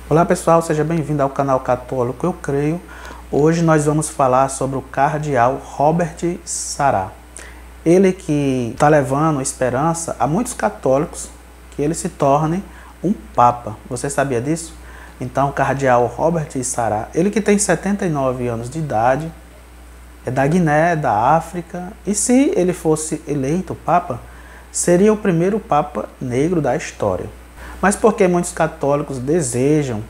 Olá pessoal, seja bem-vindo ao canal Católico Eu Creio. Hoje nós vamos falar sobre o cardeal Robert Sarah. Ele que está levando esperança a muitos católicos que ele se torne um papa. Você sabia disso? Então o cardeal Robert Sarah, ele que tem 79 anos de idade, é da Guiné, da África, e se ele fosse eleito papa, seria o primeiro papa negro da história. Mas por que muitos católicos desejam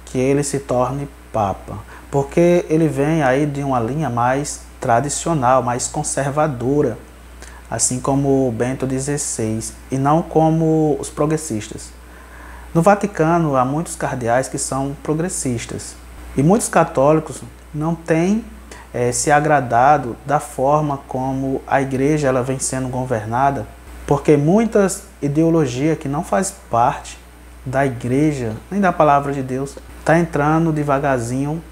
que ele se torne papa? Porque ele vem aí de uma linha mais tradicional, mais conservadora, assim como Bento XVI, e não como os progressistas. No Vaticano há muitos cardeais que são progressistas, e muitos católicos não têm se agradado da forma como a igreja ela vem sendo governada, porque muitas ideologias que não fazem parte da igreja, nem da palavra de Deus, está entrando devagarzinho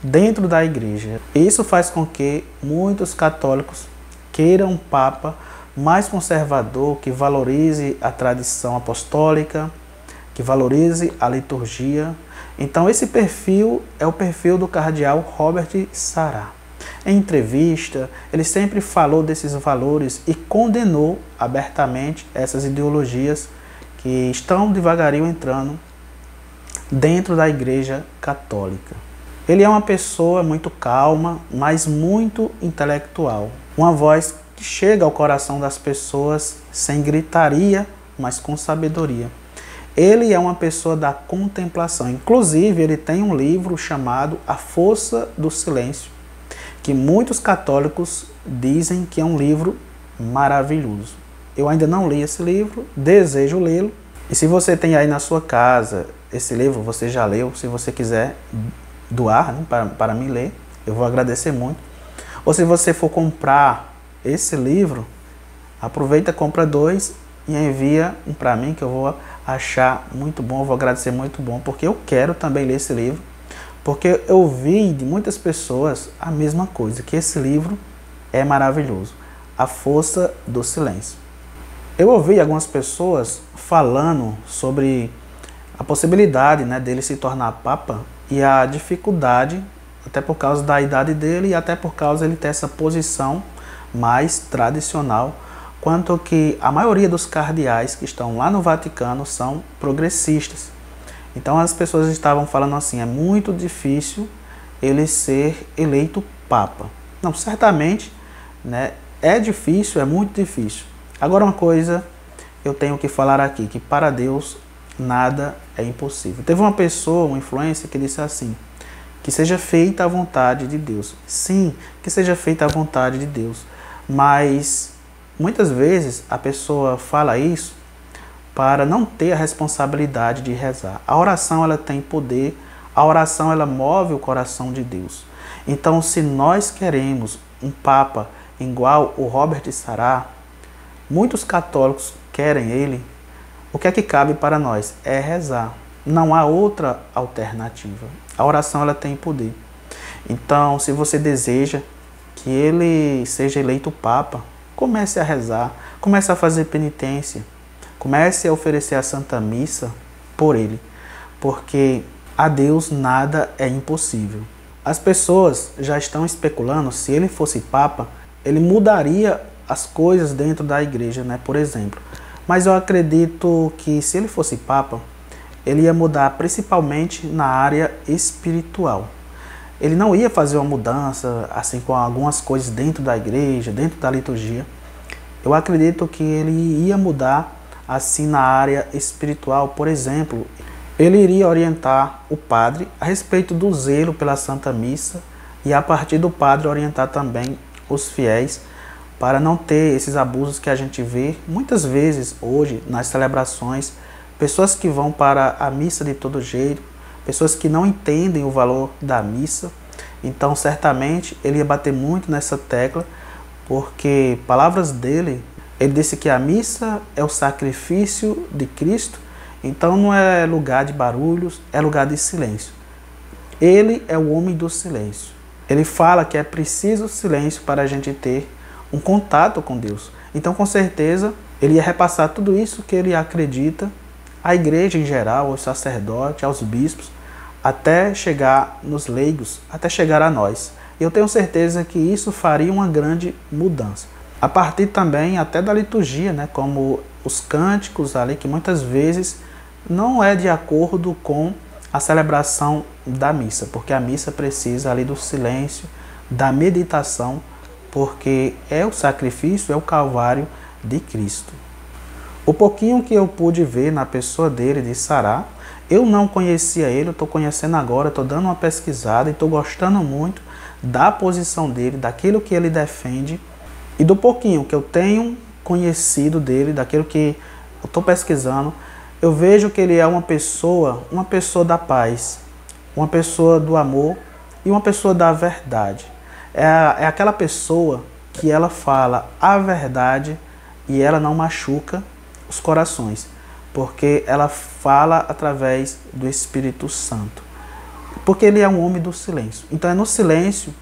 dentro da igreja. E isso faz com que muitos católicos queiram um papa mais conservador, que valorize a tradição apostólica, que valorize a liturgia. Então esse perfil é o perfil do cardeal Robert Sarah. Em entrevista, ele sempre falou desses valores e condenou abertamente essas ideologias que estão devagarinho entrando dentro da Igreja Católica. Ele é uma pessoa muito calma, mas muito intelectual. Uma voz que chega ao coração das pessoas sem gritaria, mas com sabedoria. Ele é uma pessoa da contemplação. Inclusive, ele tem um livro chamado A Força do Silêncio, que muitos católicos dizem que é um livro maravilhoso. Eu ainda não li esse livro, desejo lê-lo. E se você tem aí na sua casa esse livro, você já leu, se você quiser doar, né, para mim ler, eu vou agradecer muito. Ou se você for comprar esse livro, aproveita, compra 2 e envia um para mim, que eu vou achar muito bom, eu vou agradecer muito bom, porque eu quero também ler esse livro. Porque eu ouvi de muitas pessoas a mesma coisa, que esse livro é maravilhoso. A Força do Silêncio. Eu ouvi algumas pessoas falando sobre a possibilidade, né, dele se tornar papa e a dificuldade, até por causa da idade dele e até por causa de ele ter essa posição mais tradicional, quanto que a maioria dos cardeais que estão lá no Vaticano são progressistas. Então as pessoas estavam falando assim, é muito difícil ele ser eleito papa. Não, certamente, né, é difícil, é muito difícil. Agora uma coisa eu tenho que falar aqui, que para Deus nada é impossível. Teve uma pessoa, uma influencer, que disse assim, que seja feita a vontade de Deus. Sim, que seja feita a vontade de Deus. Mas muitas vezes a pessoa fala isso para não ter a responsabilidade de rezar. A oração ela tem poder, a oração ela move o coração de Deus. Então, se nós queremos um papa igual o Robert Sarah, muitos católicos querem ele, o que é que cabe para nós? É rezar. Não há outra alternativa. A oração ela tem poder. Então, se você deseja que ele seja eleito papa, comece a rezar, comece a fazer penitência, comece a oferecer a Santa Missa por ele, porque a Deus nada é impossível. As pessoas já estão especulando, se ele fosse papa, ele mudaria as coisas dentro da igreja, né, por exemplo. Mas eu acredito que se ele fosse papa, ele ia mudar principalmente na área espiritual. Ele não ia fazer uma mudança assim com algumas coisas dentro da igreja, dentro da liturgia. Eu acredito que ele ia mudar assim na área espiritual. Por exemplo, ele iria orientar o padre a respeito do zelo pela Santa Missa e a partir do padre orientar também os fiéis para não ter esses abusos que a gente vê muitas vezes hoje nas celebrações, pessoas que vão para a missa de todo jeito, pessoas que não entendem o valor da missa. Então certamente ele ia bater muito nessa tecla, porque palavras dele, ele disse que a missa é o sacrifício de Cristo, então não é lugar de barulhos, é lugar de silêncio. Ele é o homem do silêncio. Ele fala que é preciso silêncio para a gente ter um contato com Deus. Então, com certeza, ele ia repassar tudo isso que ele acredita à igreja em geral, aos sacerdotes, aos bispos, até chegar nos leigos, até chegar a nós. Eu tenho certeza que isso faria uma grande mudança. A partir também até da liturgia, né? Como os cânticos ali, que muitas vezes não é de acordo com a celebração da missa, porque a missa precisa ali do silêncio, da meditação, porque é o sacrifício, é o calvário de Cristo. O pouquinho que eu pude ver na pessoa dele, de Sará, eu não conhecia ele, eu estou conhecendo agora, estou dando uma pesquisada e estou gostando muito da posição dele, daquilo que ele defende e do pouquinho que eu tenho conhecido dele, daquilo que eu estou pesquisando. Eu vejo que ele é uma pessoa da paz, uma pessoa do amor e uma pessoa da verdade. É aquela pessoa que ela fala a verdade e ela não machuca os corações, porque ela fala através do Espírito Santo. Porque ele é um homem do silêncio. Então é no silêncio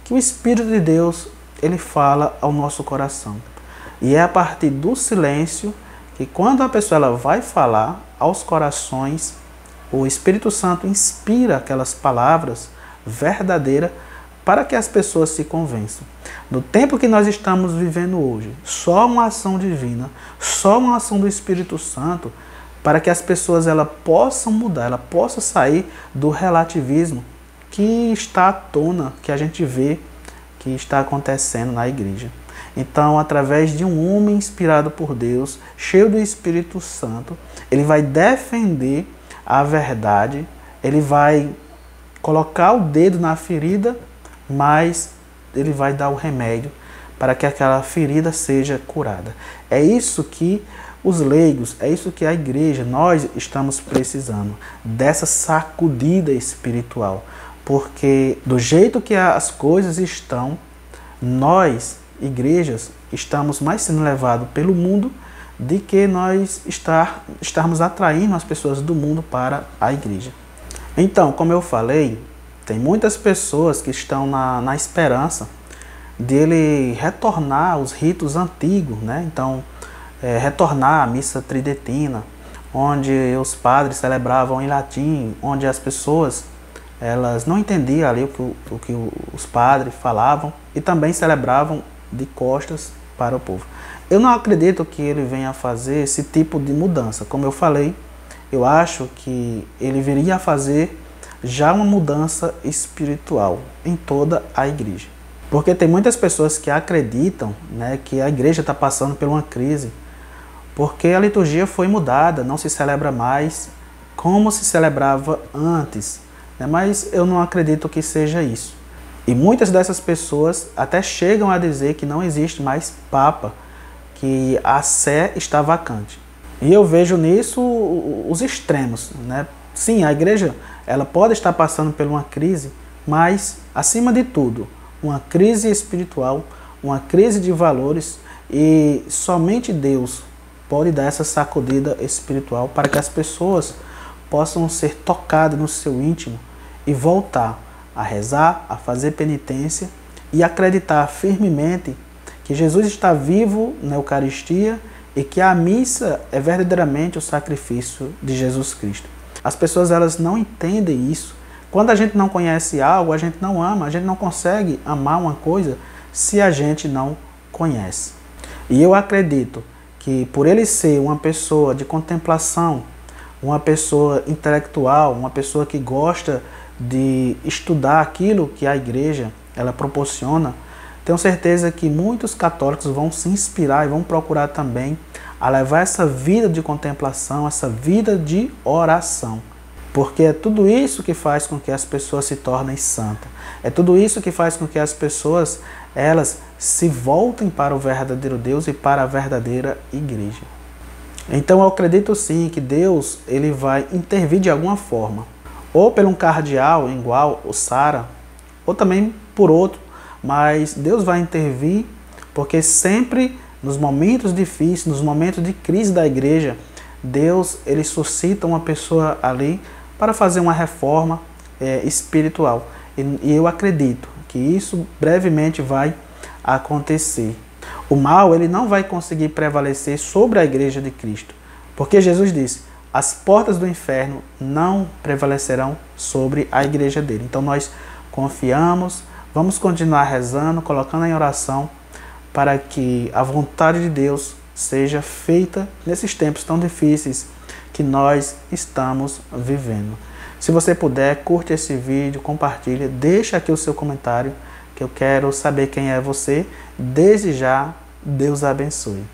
que o Espírito de Deus ele fala ao nosso coração. E é a partir do silêncio que quando a pessoa ela vai falar aos corações, o Espírito Santo inspira aquelas palavras verdadeiras para que as pessoas se convençam. No tempo que nós estamos vivendo hoje, só uma ação divina, só uma ação do Espírito Santo, para que as pessoas ela possam mudar, ela possa sair do relativismo que está à tona, que a gente vê que está acontecendo na igreja. Então, através de um homem inspirado por Deus, cheio do Espírito Santo, ele vai defender a verdade, ele vai colocar o dedo na ferida, mas ele vai dar o remédio para que aquela ferida seja curada. É isso que os leigos, é isso que a igreja, nós estamos precisando, dessa sacudida espiritual. Porque do jeito que as coisas estão, nós, igrejas, estamos mais sendo levados pelo mundo do que nós estarmos atraindo as pessoas do mundo para a igreja. Então, como eu falei, tem muitas pessoas que estão na esperança dele retornar aos ritos antigos, né? Então, retornar à missa tridentina, onde os padres celebravam em latim, onde as pessoas elas não entendiam ali o que os padres falavam e também celebravam de costas para o povo. Eu não acredito que ele venha fazer esse tipo de mudança. Como eu falei, eu acho que ele viria a fazer já uma mudança espiritual em toda a igreja. Porque tem muitas pessoas que acreditam, né, que a igreja está passando por uma crise, porque a liturgia foi mudada, não se celebra mais como se celebrava antes. Né? Mas eu não acredito que seja isso. E muitas dessas pessoas até chegam a dizer que não existe mais Papa, que a Sé está vacante. E eu vejo nisso os extremos, né? Sim, a igreja ela pode estar passando por uma crise, mas, acima de tudo, uma crise espiritual, uma crise de valores, e somente Deus pode dar essa sacudida espiritual para que as pessoas possam ser tocadas no seu íntimo e voltar a rezar, a fazer penitência e acreditar firmemente que Jesus está vivo na Eucaristia e que a missa é verdadeiramente o sacrifício de Jesus Cristo. As pessoas elas não entendem isso. Quando a gente não conhece algo, a gente não ama, a gente não consegue amar uma coisa se a gente não conhece. E eu acredito que por ele ser uma pessoa de contemplação, uma pessoa intelectual, uma pessoa que gosta de estudar aquilo que a igreja ela proporciona, tenho certeza que muitos católicos vão se inspirar e vão procurar também a levar essa vida de contemplação, essa vida de oração. Porque é tudo isso que faz com que as pessoas se tornem santas. É tudo isso que faz com que as pessoas elas se voltem para o verdadeiro Deus e para a verdadeira igreja. Então eu acredito sim que Deus ele vai intervir de alguma forma. Ou por um cardeal igual o Sarah, ou também por outro. Mas Deus vai intervir porque sempre nos momentos difíceis, nos momentos de crise da igreja, Deus ele suscita uma pessoa ali para fazer uma reforma espiritual. E eu acredito que isso brevemente vai acontecer. O mal ele não vai conseguir prevalecer sobre a igreja de Cristo. Porque Jesus disse, as portas do inferno não prevalecerão sobre a igreja dele. Então nós confiamos, vamos continuar rezando, colocando em oração para que a vontade de Deus seja feita nesses tempos tão difíceis que nós estamos vivendo. Se você puder, curte esse vídeo, compartilha, deixa aqui o seu comentário, que eu quero saber quem é você. Desde já, Deus abençoe.